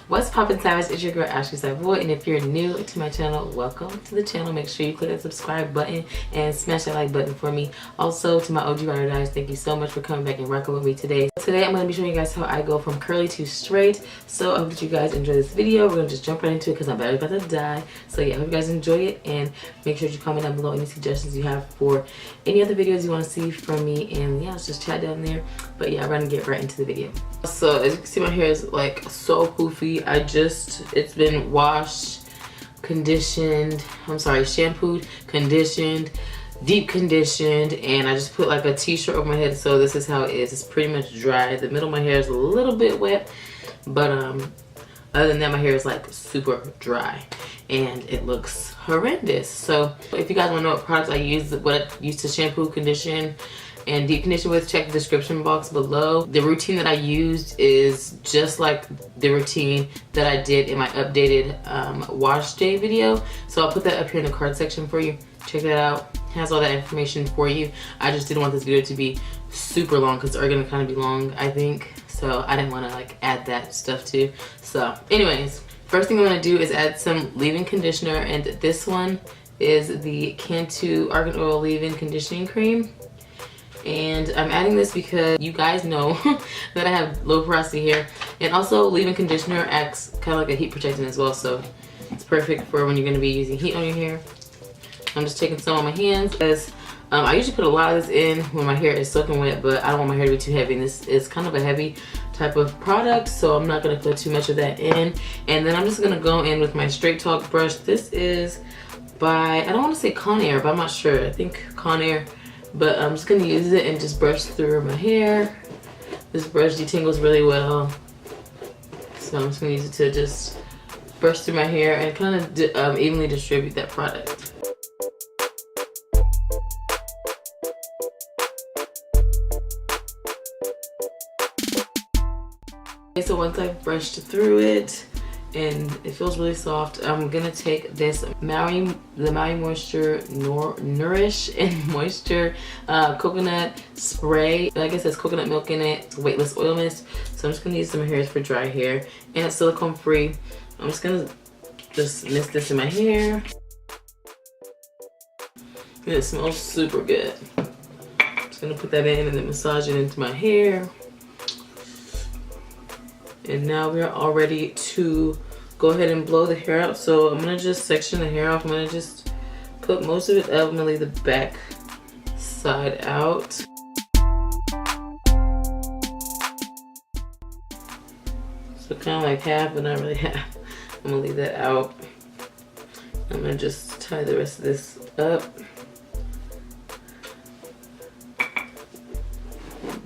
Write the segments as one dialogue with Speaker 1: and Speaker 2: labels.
Speaker 1: What's poppin' savage? It's your girl AshleySavoi, and if you're new to my channel, welcome to the channel. Make sure you click that subscribe button and smash that like button for me. Also, to my OG ride or dies, thank you so much for coming back and rocking with me today. Today I'm going to be showing you guys how I go from curly to straight. So I hope that you guys enjoy this video. We're going to just jump right into it because I'm about to die. So yeah, I hope you guys enjoy it, and make sure you comment down below any suggestions you have for any other videos you want to see from me. And yeah, let's just chat down there. But yeah, we're going to get right into the video. So as you can see, my hair is like so poofy. It's been washed, conditioned, shampooed, conditioned, deep conditioned, and I just put like a t-shirt over my head. So this is how it is. It's pretty much dry. The middle of my hair is a little bit wet, but other than that, my hair is like super dry and it looks horrendous. So if you guys want to know what products I use, what I use to shampoo, condition, and deep condition with, check the description box below. The routine that I used is just like the routine that I did in my updated wash day video. So I'll put that up here in the card section for you. Check that out. It has all that information for you. I just didn't want this video to be super long because they're gonna kind of be long, I think. So I didn't want to like add that stuff too. So anyways, first thing I'm gonna do is add some leave-in conditioner, and this one is the Cantu Argan Oil Leave-In Conditioning Cream. And I'm adding this because you guys know that I have low porosity hair, and also leave-in conditioner acts kind of like a heat protectant as well, so it's perfect for when you're going to be using heat on your hair. I'm just taking some on my hands because I usually put a lot of this in when my hair is soaking wet, but I don't want my hair to be too heavy, and this is kind of a heavy type of product, so I'm not going to put too much of that in. And then I'm just going to go in with my Straight Talk brush. This is by, I don't want to say Conair, but I'm not sure. I think Conair. But I'm just gonna use it and just brush through my hair. This brush detangles really well, so I'm just gonna use it to just brush through my hair and kind of evenly distribute that product. Okay, so once I've brushed through it and it feels really soft, I'm gonna take this Maui Moisture Nourish and Moisture coconut spray. I guess there's coconut milk in it. It's weightless oil mist. So I'm just gonna use some hairs for dry hair, and it's silicone free. I'm just gonna mist this in my hair. And it smells super good. I'm just gonna put that in and then massage it into my hair. And now we're all ready to go ahead and blow the hair out. So I'm gonna just section the hair off. I'm gonna just put most of it up. I'm gonna leave the back side out. So kind of like half, but not really half. I'm gonna leave that out. I'm gonna just tie the rest of this up.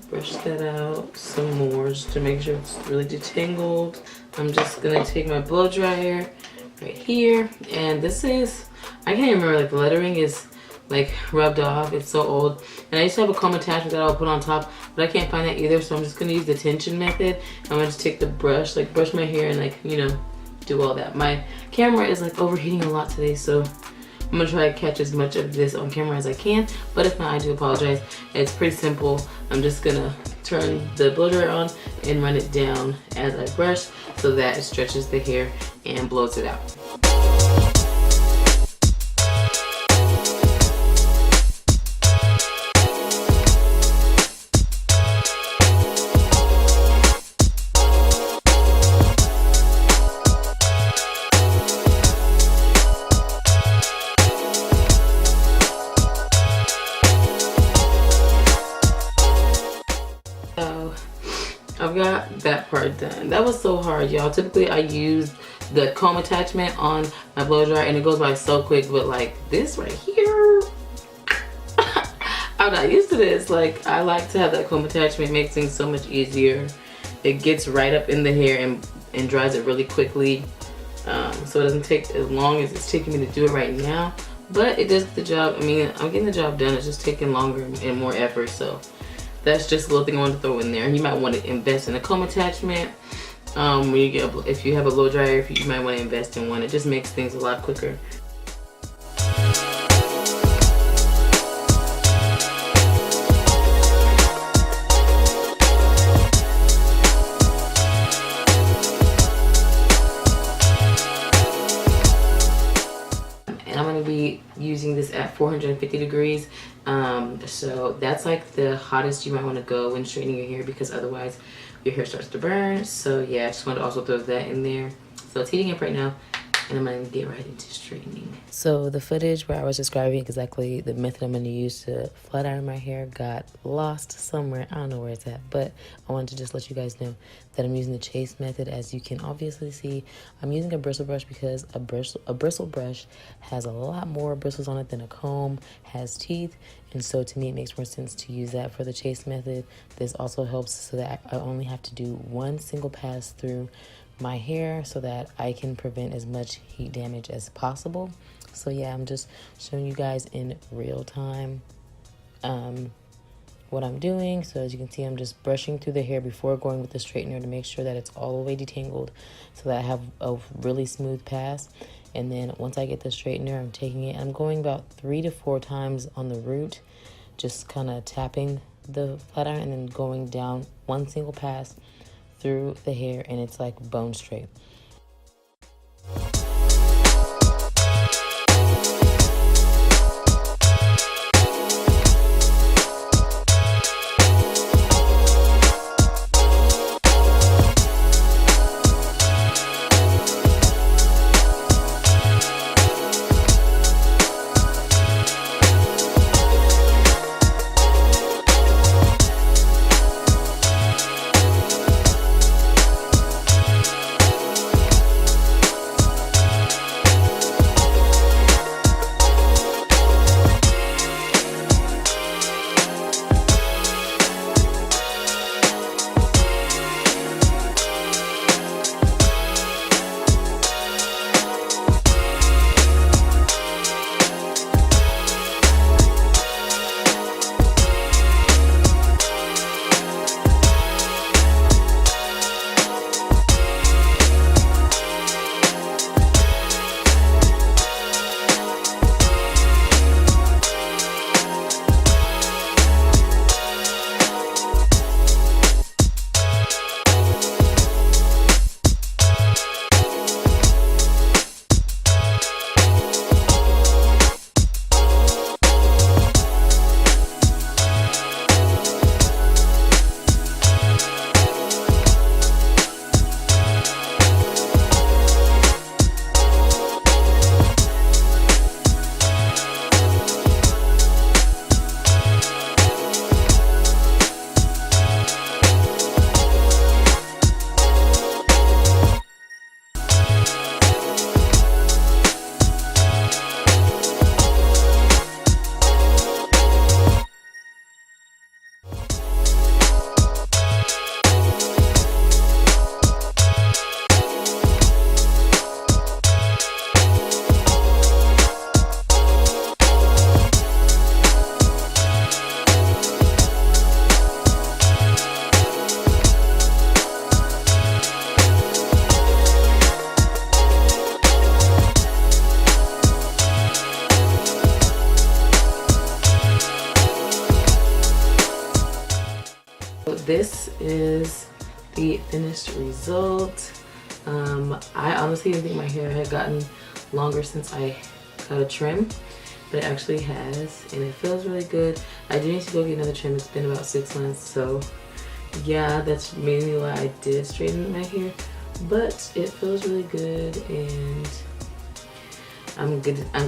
Speaker 1: Brush that out some more just to make sure it's really detangled. I'm just gonna take my blow dryer right here, and this is, I can't even remember, like the lettering is like rubbed off. It's so old. And I used to have a comb attachment that I'll put on top, but I can't find that either, so I'm just gonna use the tension method. I'm gonna just take the brush, like brush my hair and like, you know, do all that. My camera is like overheating a lot today, so I'm gonna try to catch as much of this on camera as I can, but if not, I do apologize. It's pretty simple. I'm just gonna turn the blow dryer on and run it down as I brush so that it stretches the hair and blows it out. I've got that part done. That was so hard, y'all. Typically I use the comb attachment on my blow dryer and it goes by so quick, but like this right here, I'm not used to this. Like, I like to have that comb attachment. It makes things so much easier. It gets right up in the hair and dries it really quickly, so it doesn't take as long as it's taking me to do it right now, but it does the job. I mean, I'm getting the job done. It's just taking longer and more effort, so that's just a little thing I want to throw in there. You might want to invest in a comb attachment. When you get if you have a blow dryer, you might want to invest in one. It just makes things a lot quicker. 450 degrees. So that's like the hottest you might want to go when straightening your hair, because otherwise your hair starts to burn. So yeah, I just wanted to also throw that in there. So it's heating up right now, and I'm going to get right into straightening. So the footage where I was describing exactly the method I'm going to use to flat iron my hair got lost somewhere. I don't know where it's at, but I wanted to just let you guys know that I'm using the chase method. As you can obviously see, I'm using a bristle brush because a bristle brush has a lot more bristles on it than a comb has teeth. And so to me, it makes more sense to use that for the chase method. This also helps so that I only have to do one single pass through my hair so that I can prevent as much heat damage as possible. So yeah, I'm just showing you guys in real time what I'm doing. So as you can see, I'm just brushing through the hair before going with the straightener to make sure that it's all the way detangled so that I have a really smooth pass. And then once I get the straightener, I'm taking it, I'm going about 3 to 4 times on the root, just kind of tapping the flat iron and then going down one single pass through the hair, and it's like bone straight. This is the finished result. I honestly didn't think my hair had gotten longer since I got a trim, but it actually has, and it feels really good. I do need to go get another trim. It's been about 6 months, so yeah, that's mainly why I did straighten my hair, but it feels really good, and I'm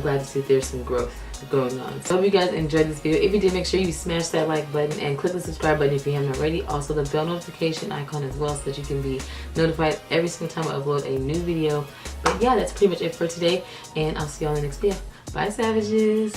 Speaker 1: glad to see there's some growth going on. So I hope you guys enjoyed this video. If you did, make sure you smash that like button and click the subscribe button if you haven't already. Also the bell notification icon as well, so that you can be notified every single time I upload a new video. But yeah, that's pretty much it for today, and I'll see y'all in the next video. Bye, savages.